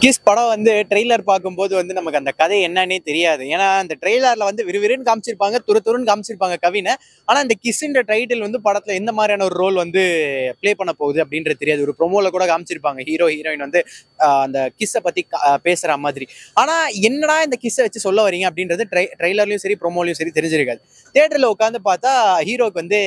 Kiss படம் வந்து trailer பார்க்கும்போது வந்து நமக்கு அந்த கதை என்னன்னே தெரியாது. ஏன்னா அந்த ட்ரெய்லர்ல வந்து விறுவிறுன்னு காமிச்சிருப்பாங்க, துருன்னு காமிச்சிருப்பாங்க கவினை. ஆனா இந்த கிஸ்ன்ற டைட்டில் வந்து படத்துல எந்த மாதிரியான ஒரு ரோல் வந்து ப்ளே பண்ண போகுது அப்படின்றது தெரியாது. ஒரு ப்ரோமோல கூட காமிச்சிருப்பாங்க ஹீரோ ஹீரோயின் வந்து அந்த கிஸ்ஸை பத்தி பேசுற மாதிரி. ஆனா என்னடா இந்த கிஸ்ஸை வச்சு சொல்ல வரீங்க அப்படின்றது ட்ரெய்லர்லயும் சரி ப்ரோமோலயும் சரி தெரிஞ்சிருக்காது. தியேட்டர்ல உட்காந்து பார்த்தா ஹீரோக்கு வந்து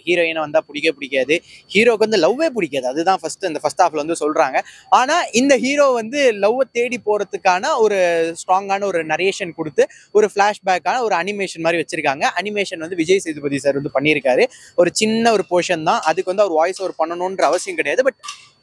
ஹீரோயினை வந்தா பிடிக்காது, ஹீரோக்கு வந்து லவ்வே பிடிக்காது. அதுதான் இந்த ஃபர்ஸ்ட் ஹாஃப்ல வந்து சொல்றாங்க. ஆனா இந்த ஹீரோ வந்து லவ் தேடி போறதுக்கான ஒரு ஸ்ட்ராங்கான ஒரு நரேஷன் கொடுத்து ஒரு பிளாஷ்பேக்கான ஒரு அனிமேஷன் மாதிரி வச்சிருக்காங்க. அனிமேஷன் வந்து விஜய் சேதுபதி சார் வந்து பண்ணியிருக்காரு. ஒரு சின்ன ஒரு போர்ஷன் தான், அதுக்கு வந்து அவர் வாய்ஸ் ஓவர் பண்ணணும்ன்ற அவசியம் கிடையாது. பட்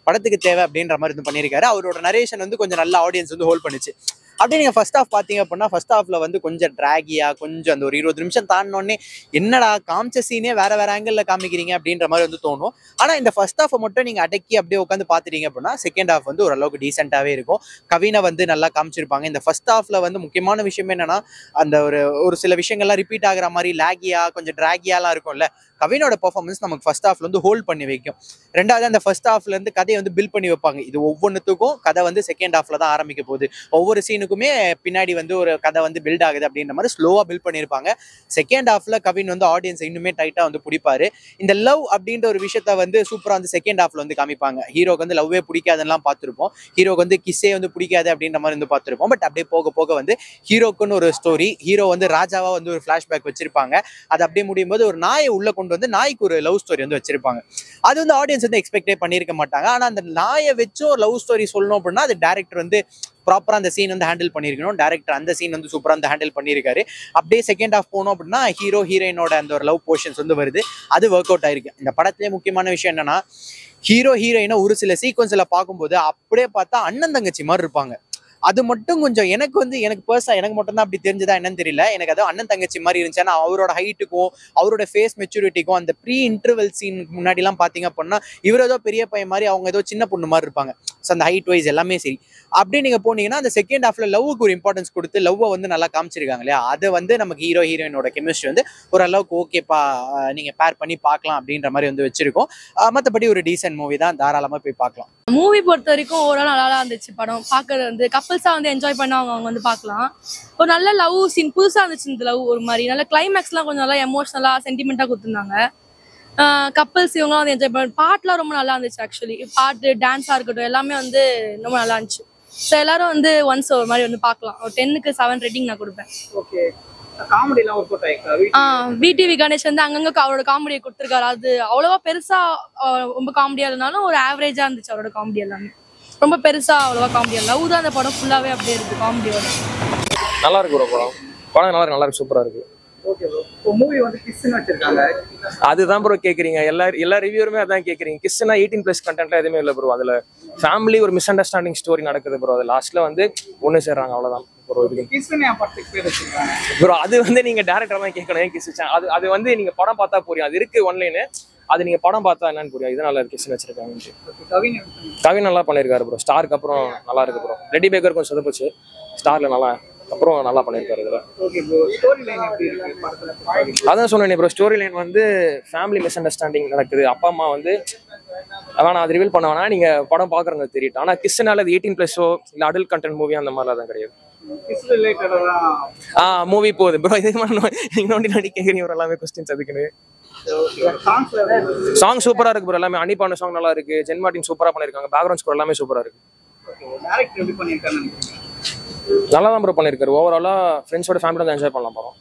படத்துக்கு தேவை அப்படின்ற மாதிரி வந்து பண்ணியிருக்காரு. அவரோட நரேஷன் வந்து கொஞ்சம் நல்ல ஆடியன்ஸ் வந்து ஹோல்ட் பண்ணுச்சு. அப்படியே நீங்க ஃபர்ஸ்ட் ஹாஃப் பாத்தீங்க அப்படின்னா ஃபர்ஸ்ட் ஹாஃப்ல வந்து கொஞ்சம் டிராகியா, கொஞ்சம் அந்த ஒரு 20 நிமிஷம் தாண்டினோடனே என்னடா காமிச்ச சீனே வேற ஆங்கிள் காமிக்கிறீங்க அப்படின்ற மாதிரி வந்து தோணும். ஆனா இந்த ஃபர்ஸ்ட் ஹாஃப் மட்டும் நீங்க அடக்கி அப்படியே உட்காந்து பாத்துட்டீங்க அப்படின்னா செகண்ட் ஹாஃப் வந்து ஓரளவுக்கு டீசென்டாவே இருக்கும். கவினை வந்து நல்லா காமிச்சிருப்பாங்க. இந்த ஃபர்ஸ்ட் ஹாஃப்ல வந்து முக்கியமான விஷயம் என்னன்னா அந்த ஒரு சில விஷயங்கள்லாம் ரிப்பீட் ஆகுற மாதிரி லாகியா, கொஞ்சம் டிராகியாலாம் இருக்கும்ல. கவினோட பெர்ஃபார்மன்ஸ் நமக்கு ஃபர்ஸ்ட் ஹாஃப்ல வந்து ஹோல்ட் பண்ணி வைக்கும். ரெண்டாவது அந்த ஃபர்ஸ்ட் ஹாஃப்ல இருந்து கதையை வந்து பில்ட் பண்ணி வைப்பாங்க. இது ஒவ்வொன்றுத்துக்கும் கதை வந்து செகண்ட் ஹாஃப்ல தான் ஆரம்பிக்க போகுது. ஒவ்வொரு சீனுக்குமே பின்னாடி வந்து ஒரு கதை வந்து பில்ட் ஆகுது அப்படின்ற மாதிரி ஸ்லோவா பில்ட் பண்ணியிருப்பாங்க. செகண்ட் ஹாஃப்ல கவின் வந்து ஆடியன்ஸ் இன்னுமே டைட்டா வந்து பிடிப்பாரு. இந்த லவ் அப்படின்ற ஒரு விஷயத்த வந்து சூப்பரா வந்து செகண்ட் ஹாஃப்ல வந்து காமிப்பாங்க. ஹீரோக்கு வந்து லவ்வே பிடிக்காதுலாம் பார்த்துருப்போம், ஹீரோக்கு வந்து கிஸ்ஸே வந்து பிடிக்காது அப்படின்ற மாதிரி வந்து பார்த்துருப்போம். பட் அப்படியே போக போக வந்து ஹீரோக்குன்னு ஒரு ஸ்டோரி, ஹீரோ வந்து ராஜாவா வந்து ஒரு ஃபிளாஷ்பேக் வச்சிருப்பாங்க. அது அப்படியே முடியும் போது ஒரு நாயை உள்ள கொண்டு வந்து நாய்க்கு ஒரு லவ் ஸ்டோரி வந்து வச்சிருப்பாங்க. அது வந்து ஆடியன்ஸ் வந்து எக்ஸ்பெக்டே பண்ணியிருக்க மாட்டாங்க. ஆனா அந்த நாயை வச்சும் ஒரு லவ் ஸ்டோரி சொல்லணும் அப்படின்னா அது டைரக்டர் வந்து ப்ராப்பரா அந்த சீன் வந்து ஹேண்டில் பண்ணிருக்கணும். டைரக்டர் அந்த சீன் வந்து சூப்பரா வந்து ஹேண்டில் பண்ணியிருக்காரு. அப்படியே செகண்ட் ஹாஃப் போனோம் அப்படின்னா ஹீரோ ஹீரோயினோட அந்த ஒரு லவ் போர்ஷன்ஸ் வந்து வருது. அது ஒர்க் அவுட் ஆயிருக்கு. இந்த படத்திலே முக்கியமான விஷயம் என்னன்னா ஹீரோ ஹீரோயினை ஒரு சில சீக்வன்ஸ்ல பார்க்கும்போது அப்படியே பார்த்தா அண்ணன் தங்கச்சி மாதிரி இருப்பாங்க. அது மட்டும் கொஞ்சம் எனக்கு பர்சனலா எனக்கு மட்டும் தான் அப்படி தெரிஞ்சதா என்னன்னு தெரியல. எனக்கு அது அண்ணன் தங்கச்சி மாதிரி இருந்துச்சு. ஆனா அவரோட ஹைட்டுக்கும் அவரோட ஃபேஸ் மெச்சூரிட்டிக்கும் அந்த ப்ரீ இன்டர்வல் சீன் முன்னாடி எல்லாம் பாத்தீங்க அப்படின்னா இவர் ஏதோ பெரிய பையன் மாதிரி, அவங்க ஏதோ சின்ன பொண்ணு மாதிரி இருப்பாங்க. ஸோ அந்த ஹைட் வைஸ் எல்லாமே சரி. அப்படி நீங்க போனீங்கன்னா அந்த செகண்ட் ஹாஃப்ல லவ்வுக்கு ஒரு இம்பார்ட்டன்ஸ் கொடுத்து லவ்வை வந்து நல்லா காமிச்சிருக்காங்க இல்லையா. அது வந்து நமக்கு ஹீரோ ஹீரோயினோட கெமிஸ்ட்ரி வந்து ஓரளவுக்கு ஓகேப்பா, நீங்க பேர் பண்ணி பார்க்கலாம் அப்படின்ற மாதிரி வந்து வச்சிருக்கோம். மற்றபடி ஒரு டீசென்ட் மூவி தான், தாராளமா போய் பார்க்கலாம். மூவி பொறுத்த வரைக்கும் ஓரளவு நல்லா இருந்துச்சு. படம் பார்க்கறது வந்து கப்பல்ஸா வந்து என்ஜாய் பண்ண அவங்க வந்து பார்க்கலாம். ஒரு நல்ல லவ் சீன் புதுசா இருந்துச்சு. இந்த லவ் ஒரு மாதிரி நல்ல கிளைமேக்ஸ்லாம் கொஞ்சம் நல்லா எமோஷனலா சென்டிமெண்டா கொடுத்துருந்தாங்க. கப்பல்ஸ் இவங்களாம் வந்து என்ஜாய் பண்ண பாட்டுலாம் ரொம்ப நல்லா இருந்துச்சு. ஆக்சுவலி பாட்டு டான்ஸா இருக்கட்டும் எல்லாமே வந்து ரொம்ப நல்லா இருந்துச்சு. ஸோ எல்லாரும் வந்து ஒன்ஸ் ஒரு மாதிரி வந்து பார்க்கலாம். ஒரு 10க்கு 7 ரேட்டிங் நான் கொடுப்பேன். ஓகே. காமெடிலாம் ஒர்க் அவுட் ஆயிருக்கு. விடிவி கணேஷ் வந்து அங்கங்க அவரோட காமெடியை கொடுத்துருக்காரு. அது அவ்வளவா பெருசா ரொம்ப காமெடியா இருந்தாலும் ஒரு ஆவரேஜா இருந்துச்சு அவரோட காமெடி எல்லாமே. ரொம்ப பெருசா அவ்வளவா காமெடியா லவ் தான் அந்த படம் ஃபுல்லாவே அப்படியே இருக்கு காமெடியோட. நல்லா இருக்கு ப்ரோ. படம் நல்லா இருக்கு, சூப்பரா இருக்கு. Okay bro. இப்போ மூவி வந்து கிஸ்ன்னு வச்சிருக்காங்க. அதுதான் ப்ரோ கேக்குறீங்க. எல்லா ரிவ்யூருமே அதான் கேக்குறீங்க. கிஸ்னா 18+ கண்டென்ட்ல எதுவுமே இல்லை ப்ரோ. அதுல ஃபேமிலி ஒரு மிஸ் அண்டர்ஸ்டாண்டிங் ஸ்டோரி நடக்குது ப்ரோ. அது லாஸ்ட்ல வந்து ஒண்ணு சேர்றாங்க, அவ்வளவுதான் ப்ரோ. ப்ரோ அது வந்து நீங்க டேரக்டர் தான் கேட்கணும். கிஸ் அது வந்து நீங்க படம் பார்த்தா புரியும். அது இருக்கு ஒன்லைனு, அது நீங்க படம் பார்த்தா என்னன்னு புரியும். இது நல்லா கிஸ் வச்சிருக்காங்க. கவின் நல்லா பண்ணிருக்காரு ப்ரோ. ஸ்டாருக்கு அப்புறம் நல்லா இருக்கு ப்ரோ. ரெட்டி பேக்கர் கொஞ்சம் சொதப்புச்சு, ஸ்டார்ல நல்லா அப்புறம் நல்லா பண்ணியிருக்காரு. இதுல அதான் சொன்னேன் ப்ரோ. ஸ்டோரி லைன் வந்து ஃபேமிலி மிஸ் அண்டர்ஸ்டாண்டிங் நடக்குது. அப்பா அம்மா வந்து வேணா அது ரிவீல் பண்ண வேணா, நீங்க படம் பாக்குறவங்க தெரியும். ஆனா கிஸ்னால அது 18+ஓ இல்ல அடல்ட் கண்டென்ட் மூவி அந்த மாதிரிலாம் தான் கிடையாது. மூவி போகுது ப்ரோ. இது நீங்க நோண்டி கேக்குறீங்க ப்ரோ எல்லாமே கொஸ்டின்ஸ். அதுக்குன்னு சாங் சூப்பரா இருக்கு ப்ரோ. எல்லாமே அனிபான சாங் நல்லா இருக்கு. ஜென் மார்டின் சூப்பரா பண்ணிருக்காங்க. பேக்ரவுண்ட் ஸ்கோர் எல்லாமே சூப்பரா இருக்கு. நல்லா தான் ப்ரோ பண்ணிருக்காரு. ஓவராலா ஃப்ரெண்ட்ஸோட ஃபேமிலியோட என்ஜாய் பண்ணலாம் படம்.